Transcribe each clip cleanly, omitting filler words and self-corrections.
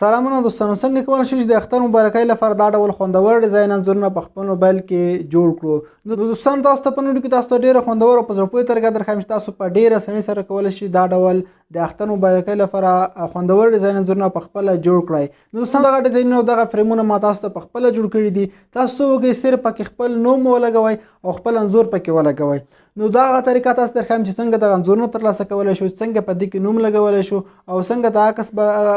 سلامونه دوستانو، څنګه کولی شو چې د اختر مبارکۍ لپاره دا ډول خوندور ډیزاین انځورونه په خپل موبایل کې جوړ کړو. نو دوستانو، تاسو ته په ویډیو کې تاسو ته ډېره خوندور او په زړه پورې طریقه درښیم چې تاسو په ډېره اسانۍ سره کولی شئ دا ډول د اختر مبارکۍ لپاره خوندور ډیزاین انځورونه په خپله جوړ کړئ. نو دوستانو، دغه ډیزاینونه او دغه فرېمونه ما تاسو ته په خپله جوړ کړي دي. تاسو څه وکړئ، صرف پکې خپل نوم ولګوئ او خپل انځور پکې ولګوئ. نو دغه طریقه تاسو درښیم چې څنګه دغه انځورونه ترلاسه کولی شو، څنګه په دې کې نوم لګولی شو او څنګه د عکس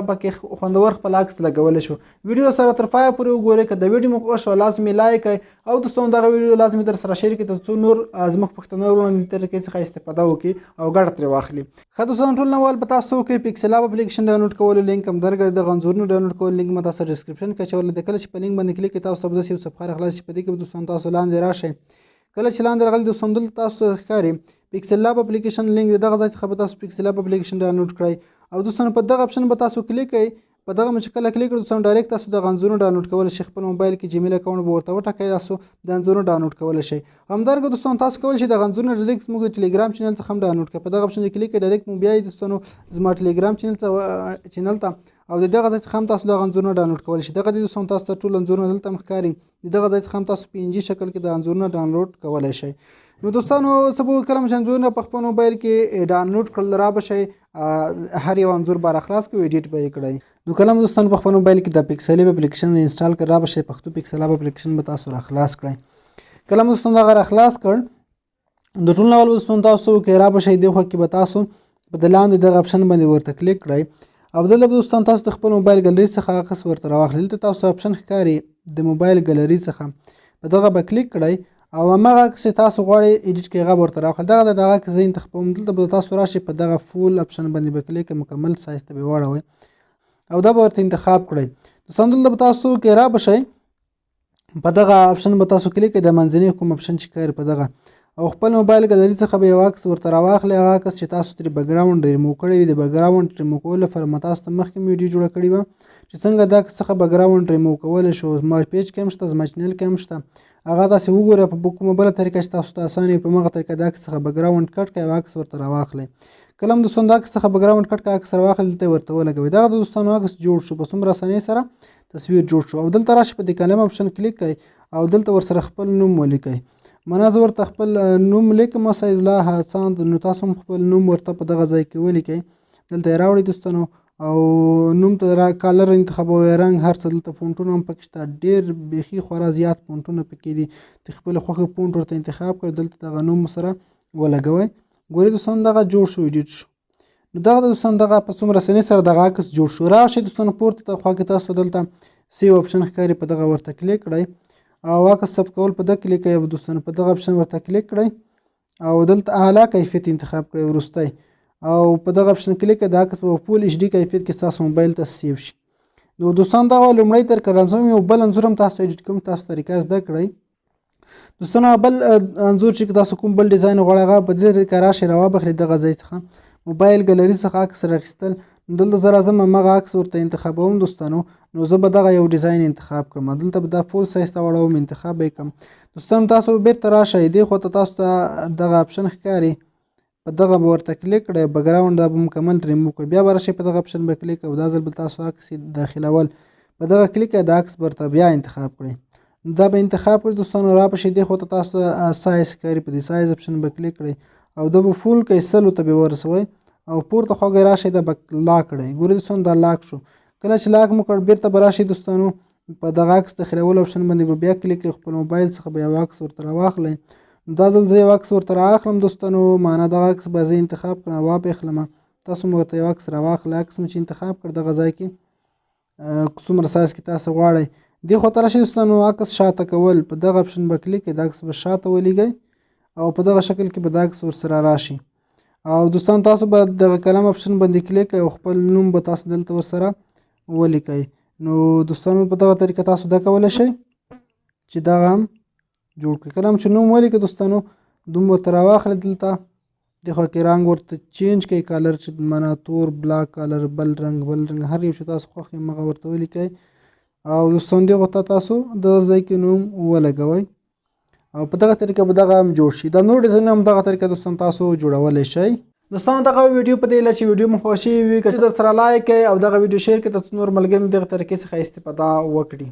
پکې خوندور خپل عکس لګولی شو. ویډیو سره تر پایه پورې وګورئ. که د ویډیو مو خوښ شو لازمي لایک کړئ او دوستانو دغه ویډیو لازمي در سره شیر کړئ ترڅو نور زموږ پښتانه ورونه د طریقې څخه استفاده وکړي او ګټه ترې واخلي. ښه دوستانو، ټول نه اول به تاسو وکړئ پکسل اپ اپلیکیشن ډاونلوډ کولو لینک هم درګه دغه انځورونه ډاونلوډ کولو لینک ما تاسو ډسکرپشن کې اچولی دی. کله چې په لینک باندې کلیک کړئ تاسو ته به داسې یو صفحه راخلاص شي. په دې کې به دوستانو تاسو لاندې راشئ. کله چې لاندې راغلي دوستانو، دلته تاسو ته ښکاري پکسل اپ اپلیکیشن لینک دی. دغه ځای څخه به تاسو پکسل اپ اپلیکیشن ډاونلوډ کړئ او دوستانو په دغه اپشن به تاسو کلیک کړئ. په دغه مې چې کله کلیک کړئ دوستانو، ډایرکټ تاسو دغه انځورونه ډاونلوډ کولی شئ. خپل موبایل کې جیمیل اکاونټ به ورته وټاکئ، تاسو د انځورونه ډاونلوډ کولی شئ. همدارنګه دوستانو، تاسو کولی شئ دغه انځورونه ډایرکټ زموږ د ټلیګرام چینل څخه هم ډاونلوډ کړئ. په دغه اپشن کلیک کړئ، ډایرکټ مو بیایي دوستانو زما ټلیګرام چینل ته او د دغه ځای څخه هم تاسو دغه انځورونه ډاونلوډ کولی شئ. دغه دي دوستانو، تاسو ته ټول انځورونه دلته هم ښکاري. د دغه ځای څخه هم تاسو په PNG شکل کې د انځورونه ډاونلوډ کولی شئ. نو دوستانو، څه به وکړم چې انځورونه په خپل موبایل کې ډاونلوډ کړل را به شئ، هر یو انځور به راخلاص کړئ، ایډیټ به یې کړئ. نو کله هم دوستانو په خپل موبایل کې د پکسل اپ اپلیکیشن انسټال کړئ، را به شئ پښتو پکسل اپ اپلیکیشن به تاسو راخلاص کړئ. کله هم دوستانو دغه راخلاص کړ، د ټول نه اول دوستانو تاسو وکړئ، را به شئ دې خوا کې به تاسو په د لاندې دغه اپشن باندې ورته کلیک کړئ او دلته به دوستانو تاسو د خپل موبایل ګلري څخه عکس ورته راواخلئ. دلته تاسو اپشن ښکاري د موبایل ګلري څخه، په دغه به کلیک کړئ او هماغه عکس چې تاسو غواړئ ایډیټ کړئ هغه به ورته راواخلئ. دغه د دغه عکس زه انتخابوم. دلته به تاسو راشئ، په دغه فول اپشن باندې به کلیک مکمل سایز ته به واړوئ او دا به ورته انتخاب کړئ. دوستانو، دلته به تاسو کې را به شئ، په دغه اپشن به تاسو کلیک کړئ، د منځني کوم اپشن چې ښکاري په دغه، او خپل موبایل ګلري څخه به یو عکس ورته راواخلئ. هغه عکس چې تاسو ترې بیکګراونډ ریموو کړی وي، د بیکګراونډ ریموو کولو لپاره ما تاسو ته مخکې مې ویډیو جوړه کړې وه چې څنګه د عکس څخه بیکګراونډ ریموو کولی شو. زما پیج کې هم شته، زما چینل کې هم شته. هغه تاسې وګورئ په کومه بله طریقه چې تاسو ته اسانه وي، په همغه طریقه د عکس څخه بیکګراونډ کټ کړئ او عکس ورته راواخلئ. کله هم دوستانو د عکس څخه بیکګراونډ کټ کړئ، عکس راواخلئ، دلته ورته ولګوئ. دغه د دوستانو عکس جوړ شو، په څومره اسانۍ سره تصویر جوړ شو. او دلته راشئ، په دې کلم اپشن کلیک کړئ او دلته ورسره خپل نوم ولیکئ. معنا زه ورته خپل نوم لیکم، سید الله حسن. نو تاسو هم خپل نوم ورته په دغه ځای کې ولیکئ. دلته یې راوړئ دوستانو او نوم ته کالر انتخابوئ، رنګ هر څه. دلته فونټونه هم پکې شته، ډېر بیخي خورا زیات فونټونه پکې دي. د خپل خوښې فونټ ورته انتخاب کړئ، دلته دغه نوم سره ولګوئ. ګورئ دوستانو، دغه جوړ شو، ایډیټ شو. نو دغه دوستانو دغه په څومره اسانۍ سره دغه عکس جوړ شو. راشئ دوستانو، پورته خوا کې تاسو دلته سیو اپشن ښکاري، په دغه ورته کلیک کړئ او عکس ثبت کول په دغه کلیک کړئ. دوستانو په دغه اپشن ورته کلیک کړئ او دلته اعلی کیفیت انتخاب کړئ وروستی، او په دغه اپشن کلیک کړئ. د عکس په فول HD کیفیت کې ستاسو موبایل ته سیو شي. نو دوستانو، دغه لومړی طریقه راځم، یو بل انځور هم تاسو ایډیټ کوم تاسو طریقه زده کړئ. دوستانو، بل انځور چې تاسو کوم بل ډیزاین غواړئ هغه په دې طریقه راشئ، راوبخلئ دغه ځای څخه موبایل ګلري څخه عکس راخیستل. دلته زه راځم، همغه عکس ورته انتخابوم دوستانو. نو زه به دغه یو ډیزاین انتخاب کړم، دلته به دا فول سایز ته واړوم، انتخاب به یې کړم. دوستانو، تاسو بیرته راشئ، دې خوا ته تاسو ته دغه اپشن ښکاري، په دغه به ورته کلیک کړئ، بیکګراونډ دا به مکمل ریموو کړئ. بیا به راشئ، په دغه اپشن به کلیک او دا ځل به تاسو عکس داخلول، په دغه کلیک کړئ، د عکس ورته بیا انتخاب کړئ. دا به انتخاب کړئ دوستانو. را به شئ، دې خوا ته تاسو ته سایز ښکاري، په دې سایز اپشن به کلیک کړئ او دا به فول کړئ، 100 ته به ورسوئ او پورته خواږه راشئ، دا به لاک کړئ. ګورئ دوستانو، دا لاک شو. کله چې لاک مو کړ، بیرته به راشئ دوستانو، په دغه عکس داخلولو اپشن باندې به بیا کلیک کړئ، خپل موبایل څخه به یو عکس ورته راواخلئ. دا ځل زه یو عکس ورته رااخلم دوستانو، معنا دغه عکس به زه انتخاب کړم، وابخلم. تاسو هم ورته یو عکس راواخلئ. عکس مې چې انتخاب کړ، دغه ځای کې څومره سایز کې تاسو غواړئ دې خوا ته راشئ دوستانو. عکس شاته کول، په دغه اپشن به کلیک کړئ، د عکس به شاته ولیږئ او په دغه شکل کې به د عکس ورسره راشي. او دوستانو، تاسو به دغه کلم اپشن باندې کلیک کړئ او خپل نوم به تاسو دلته ورسره ولیکئ. نو دوستانو، په دغه طریقه تاسو دا کولی شئ چې دغه هم جوړ کړئ. کله هم چې نوم ولیکئ دوستانو، نوم ورته راواخلئ، دلته دې خوا کې رنګ ورته چینج کړئ، کالر چې معنا تور، بلاک کالر، بل رنګ هر یو چې تاسو خوښ وي هغه ورته ولیکئ. او دوستانو، دې خوا ته تاسو د ځای کې نوم ولګوئ او په دغه طریقه به دغه هم جوړ شي. دا نور ډیزاینونه هم دغه طریقه دوستانو تاسو جوړولی شئ. دوستانو دغه ویډیو په دې هیله چې ویډیو مو خوښ شوي وي که در سره لایک کړئ او دغه ویډیو شیر کړئ ترڅو نور ملګري هم دغه طریقې څخه استفاده وکړي.